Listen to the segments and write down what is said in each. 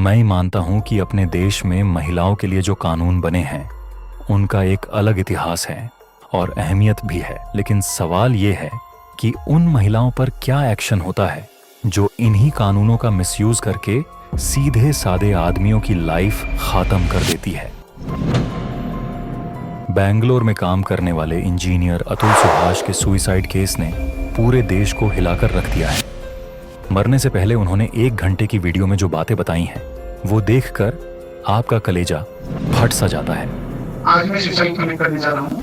मैं मानता हूं कि अपने देश में महिलाओं के लिए जो कानून बने हैं उनका एक अलग इतिहास है और अहमियत भी है, लेकिन सवाल ये है कि उन महिलाओं पर क्या एक्शन होता है जो इन्हीं कानूनों का मिसयूज करके सीधे सादे आदमियों की लाइफ खत्म कर देती है। बेंगलोर में काम करने वाले इंजीनियर अतुल सुभाष के सुसाइड केस ने पूरे देश को हिलाकर रख दिया है। मरने से पहले उन्होंने 1 घंटे की वीडियो में जो बातें बताई हैं वो देखकर आपका कलेजा फट सा जाता है। आज मैं सुसाइड करने जा रहा हूँ।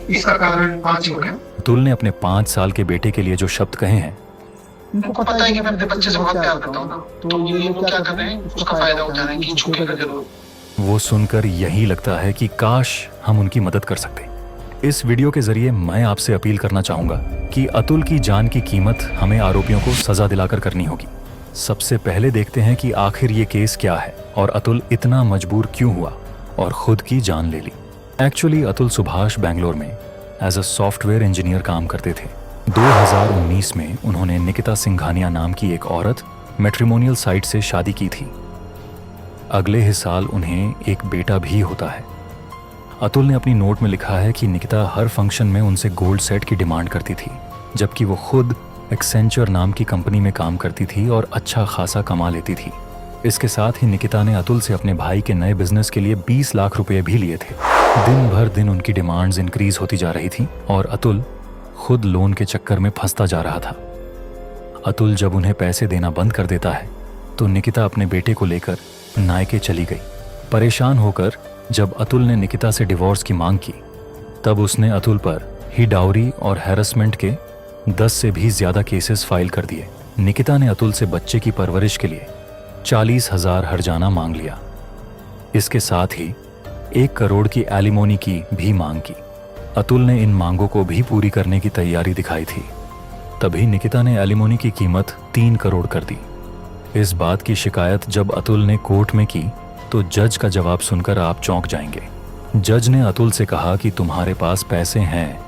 इसका कारण 5 हो गया। अतुल ने अपने 5 साल के बेटे के लिए जो शब्द कहे हैं, उनको पता है कि मैं अपने बच्चे से बहुत प्यार करता हूँ ना, तो ये लोग क्या कर रहे हैं उसका फायदा उठा रहे हैं कि छूटेगा जरूर। वो सुनकर यही लगता है कि काश हम उनकी मदद कर सकते। इस वीडियो के जरिए मैं आपसे अपील करना चाहूंगा कि अतुल की जान की कीमत हमें आरोपियों को सजा दिलाकर करनी होगी। सबसे पहले देखते हैं कि आखिर ये केस क्या है और अतुल इतना मजबूर क्यों हुआ और खुद की जान ले ली। एक्चुअली अतुल सुभाष बेंगलोर में एज अ सॉफ्टवेयर इंजीनियर काम करते थे। 2019 में उन्होंने निकिता सिंघानिया नाम की एक औरत मैट्रिमोनियल साइट से शादी की थी। अगले ही साल उन्हें एक बेटा भी होता है। अतुल ने अपनी नोट में लिखा है कि निकिता हर फंक्शन में उनसे गोल्ड सेट की डिमांड करती थी, जबकि वो खुद एक्सेंचर नाम की कंपनी में काम करती थी और अच्छा खासा कमा लेती थी। इसके साथ ही निकिता ने अतुल से अपने भाई के नए बिजनेस के लिए 20 लाख रुपए भी लिए थे। दिन भर दिन उनकी डिमांड्स इंक्रीज होती जा रही थी और अतुल खुद लोन के चक्कर में फंसता जा रहा था। अतुल जब उन्हें पैसे देना बंद कर देता है तो निकिता अपने बेटे को लेकर नायके चली गई। परेशान होकर जब अतुल ने निकिता से डिवोर्स की मांग की, तब उसने अतुल पर ही डाउरी और हैरेसमेंट के 10 से भी ज्यादा केसेस फाइल कर दिए। निकिता ने अतुल से बच्चे की परवरिश के लिए 40,000 हर्जाना मांग लिया। इसके साथ ही 1 करोड़ की एलिमोनी की भी मांग की। अतुल ने इन मांगों को भी पूरी करने की तैयारी दिखाई थी। तभी निकिता ने एलिमोनी की कीमत 3 करोड़ कर दी। इस बात की शिकायत जब अतुल ने कोर्ट में की तो जज का जवाब सुनकर आप चौंक जाएंगे। जज ने अतुल से कहा कि तुम्हारे पास पैसे हैं,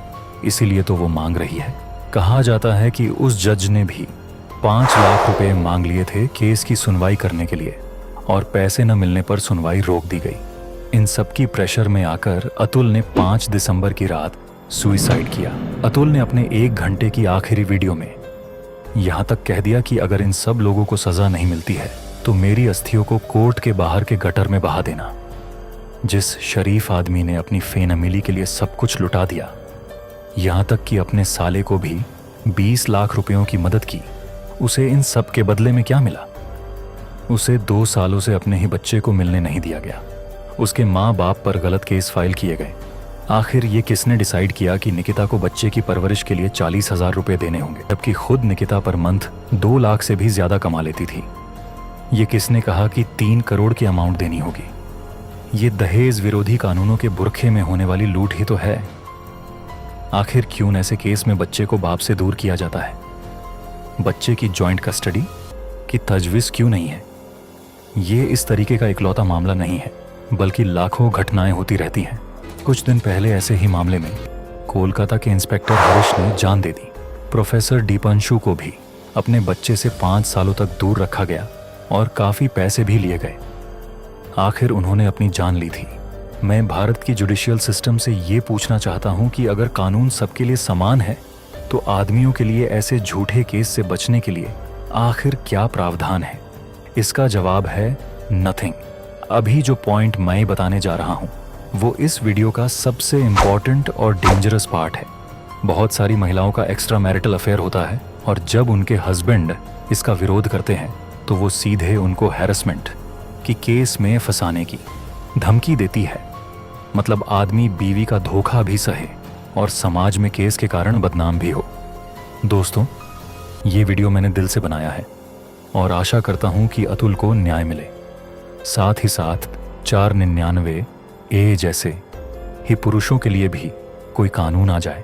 इसीलिए तो वो मांग रही है। कहा जाता है कि उस जज ने भी 5 लाख रुपए मांग लिए थे केस की सुनवाई करने के लिए और पैसे न मिलने पर सुनवाई रोक दी गई। इन सब की प्रेशर में आकर अतुल ने 5 दिसंबर की रात सुसाइड किया। अतुल ने अपने 1 घंटे की आखिरी वीडियो में यहाँ तक कह दिया कि अगर इन सब लोगों को सजा नहीं मिलती है तो मेरी अस्थियों को कोर्ट के बाहर के गटर में बहा देना। जिस शरीफ आदमी ने अपनी फेन-अमीली के लिए सब कुछ लुटा दिया, यहाँ तक कि अपने साले को भी 20 लाख रुपयों की मदद की, उसे इन सब के बदले में क्या मिला? उसे 2 सालों से अपने ही बच्चे को मिलने नहीं दिया गया। उसके माँ बाप पर गलत केस फाइल किए गए। आखिर ये किसने डिसाइड किया कि निकिता को बच्चे की परवरिश के लिए 40,000 रुपए देने होंगे, जबकि खुद निकिता पर मंथ 2 लाख से भी ज्यादा कमा लेती थी? ये किसने कहा कि 3 करोड़ की अमाउंट देनी होगी? ये दहेज विरोधी कानूनों के बुरखे में होने वाली लूट ही तो है। आखिर क्यों ऐसे केस में बच्चे को बाप से दूर किया जाता है? बच्चे की जॉइंट कस्टडी की तजवीज़ क्यों नहीं है? ये इस तरीके का इकलौता मामला नहीं है, बल्कि लाखों घटनाएं होती रहती हैं। कुछ दिन पहले ऐसे ही मामले में कोलकाता के इंस्पेक्टर हरीश ने जान दे दी। प्रोफेसर दीपांशु को भी अपने बच्चे से 5 सालों तक दूर रखा गया और काफ़ी पैसे भी लिए गए। आखिर उन्होंने अपनी जान ली थी। मैं भारत की जुडिशियल सिस्टम से ये पूछना चाहता हूँ कि अगर कानून सबके लिए समान है तो आदमियों के लिए ऐसे झूठे केस से बचने के लिए आखिर क्या प्रावधान है? इसका जवाब है नथिंग। अभी जो पॉइंट मैं बताने जा रहा हूँ वो इस वीडियो का सबसे इम्पॉर्टेंट और डेंजरस पार्ट है। बहुत सारी महिलाओं का एक्स्ट्रा मैरिटल अफेयर होता है और जब उनके हस्बैंड इसका विरोध करते हैं तो वो सीधे उनको हैरेसमेंट की केस में फंसाने की धमकी देती है। मतलब आदमी बीवी का धोखा भी सहे और समाज में केस के कारण बदनाम भी हो। दोस्तों, ये वीडियो मैंने दिल से बनाया है और आशा करता हूँ कि अतुल को न्याय मिले। साथ ही साथ 499 ए जैसे ही पुरुषों के लिए भी कोई कानून आ जाए